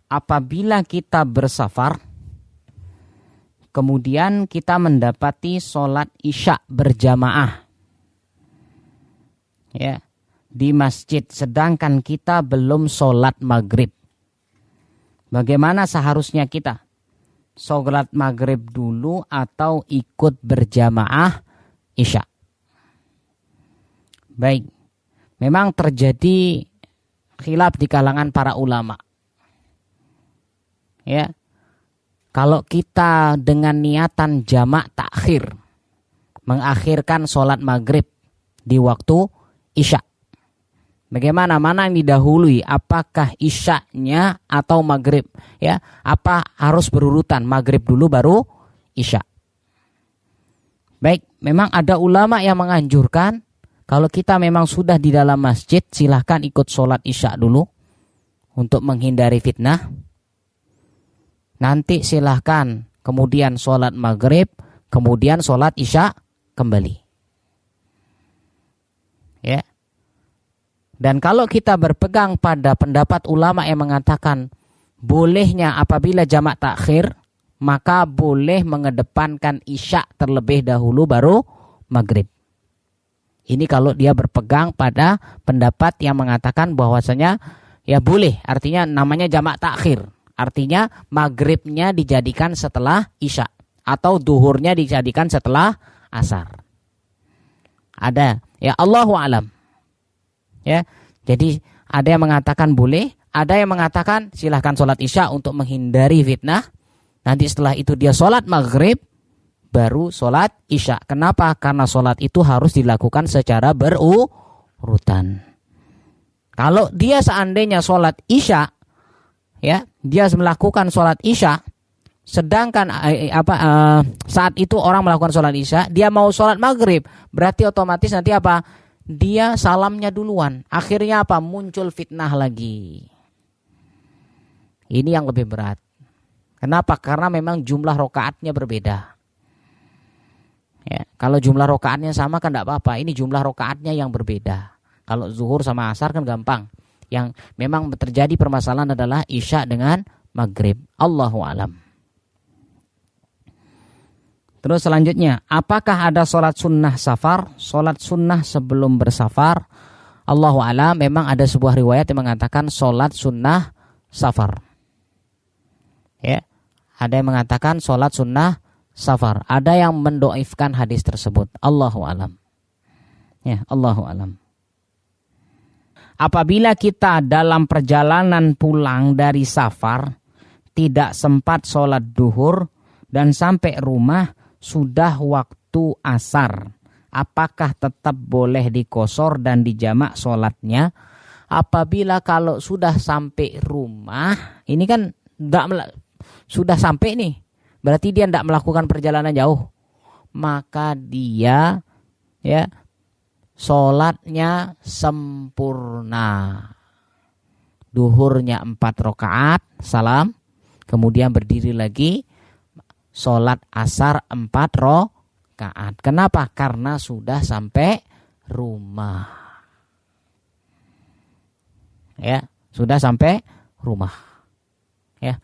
apabila kita bersafar, kemudian kita mendapati sholat isya berjamaah ya di masjid, sedangkan kita belum sholat maghrib. Bagaimana seharusnya kita? Sholat maghrib dulu atau ikut berjamaah isya? Baik, memang terjadi khilaf di kalangan para ulama. Ya, kalau kita dengan niatan jamak takhir, mengakhirkan sholat maghrib di waktu isya, bagaimana, mana yang didahului? Apakah isyanya atau maghrib? Ya, apa harus berurutan? Maghrib dulu baru isya. Baik, memang ada ulama yang menganjurkan kalau kita memang sudah di dalam masjid, silahkan ikut sholat isya dulu untuk menghindari fitnah. Nanti silahkan kemudian sholat maghrib, kemudian sholat isya kembali. Ya. Dan kalau kita berpegang pada pendapat ulama yang mengatakan bolehnya apabila jamak takhir, maka boleh mengedepankan isya terlebih dahulu baru maghrib. Ini kalau dia berpegang pada pendapat yang mengatakan bahwasanya ya boleh, artinya namanya jamak takhir. Artinya maghribnya dijadikan setelah isya atau duhurnya dijadikan setelah asar. Ada, ya Allahu alam. Ya, jadi ada yang mengatakan boleh, ada yang mengatakan silahkan sholat isya untuk menghindari fitnah. Nanti setelah itu dia sholat maghrib, baru sholat isya. Kenapa? Karena sholat itu harus dilakukan secara berurutan. Kalau dia seandainya sholat isya, ya, dia melakukan sholat isya, sedangkan saat itu orang melakukan sholat isya, dia mau sholat maghrib, berarti otomatis nanti apa? Dia salamnya duluan. Akhirnya apa? Muncul fitnah lagi. Ini yang lebih berat. Kenapa? Karena memang jumlah rokaatnya berbeda. Ya, kalau jumlah rokaatnya sama kan tidak apa-apa. Ini jumlah rokaatnya yang berbeda. Kalau zuhur sama asar kan gampang. Yang memang terjadi permasalahan adalah isya dengan maghrib. Allahu alam. Terus selanjutnya, apakah ada sholat sunnah safar? Sholat sunnah sebelum bersafar? Allahu alam. Memang ada sebuah riwayat yang mengatakan sholat sunnah safar. Ya, ada yang mengatakan sholat sunnah safar. Ada yang mendoifkan hadis tersebut. Allahu alam. Ya, Allahu alam. Apabila kita dalam perjalanan pulang dari safar tidak sempat sholat duhur dan sampai rumah sudah waktu asar, apakah tetap boleh dikosor dan dijamak sholatnya? Apabila kalau sudah sampai rumah, ini kan sudah sampai nih, berarti dia tidak melakukan perjalanan jauh, maka dia ya sholatnya sempurna. Duhurnya 4 rakaat, salam, kemudian berdiri lagi, sholat asar 4 rakaat. Kenapa? Karena sudah sampai rumah. Ya, sudah sampai rumah. Ya,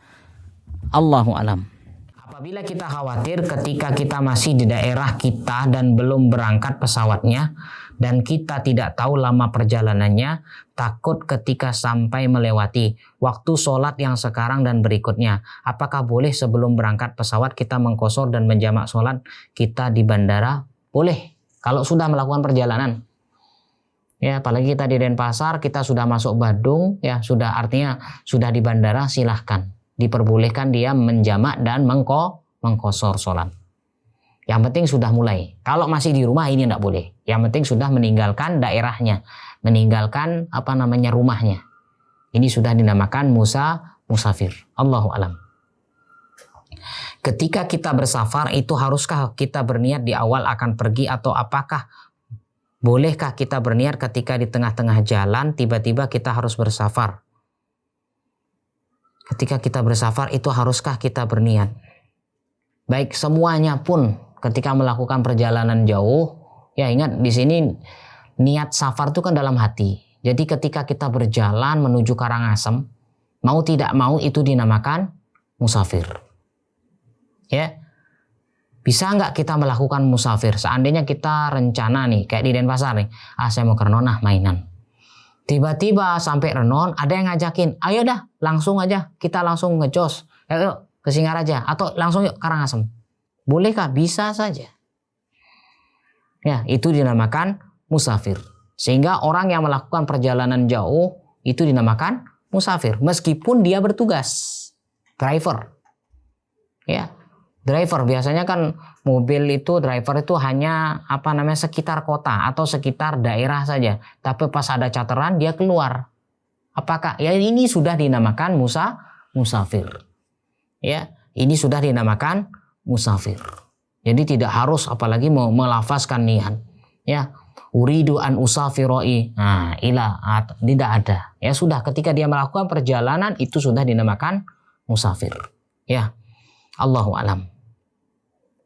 Allahu alam. Apabila kita khawatir ketika kita masih di daerah kita dan belum berangkat pesawatnya, dan kita tidak tahu lama perjalanannya, takut ketika sampai melewati waktu sholat yang sekarang dan berikutnya, apakah boleh sebelum berangkat pesawat kita mengqashar dan menjamak sholat kita di bandara? Boleh, kalau sudah melakukan perjalanan. Ya, apalagi kita di Denpasar, kita sudah masuk Badung, ya sudah, artinya sudah di bandara, silahkan. Diperbolehkan dia menjamak dan mengqashar sholat. Yang penting sudah mulai. Kalau masih di rumah ini tidak boleh. Yang penting sudah meninggalkan daerahnya, meninggalkan rumahnya. Ini sudah dinamakan musafir. Allahu alam. Ketika kita bersafar itu haruskah kita berniat di awal akan pergi, atau apakah bolehkah kita berniat ketika di tengah-tengah jalan tiba-tiba kita harus bersafar? Ketika kita bersafar itu haruskah kita berniat? Baik, semuanya pun ketika melakukan perjalanan jauh, ya ingat di sini niat safar itu kan dalam hati. Jadi ketika kita berjalan menuju Karangasem, Mau tidak mau itu dinamakan musafir. Ya. Bisa nggak kita melakukan musafir? Seandainya kita rencana nih, kayak di Denpasar nih, saya mau ke Renon mainan. Tiba-tiba sampai Renon, ada yang ngajakin, ayo dah langsung aja, kita langsung ngejos. Ayo ke Singaraja, atau langsung yuk Karangasem. Bolehkah? Bisa saja. Ya, itu dinamakan musafir. Sehingga orang yang melakukan perjalanan jauh, itu dinamakan musafir. Meskipun dia bertugas. Driver. Ya, driver biasanya kan mobil itu driver itu hanya sekitar kota atau sekitar daerah saja. Tapi pas ada charteran dia keluar. Apakah ya ini sudah dinamakan musafir. Ya, ini sudah dinamakan musafir. Jadi tidak harus apalagi mau melafazkan niat. Ya, uridu an usafiroi. Nah, tidak ada. Ya sudah, ketika dia melakukan perjalanan itu sudah dinamakan musafir. Ya, Allahu a'lam.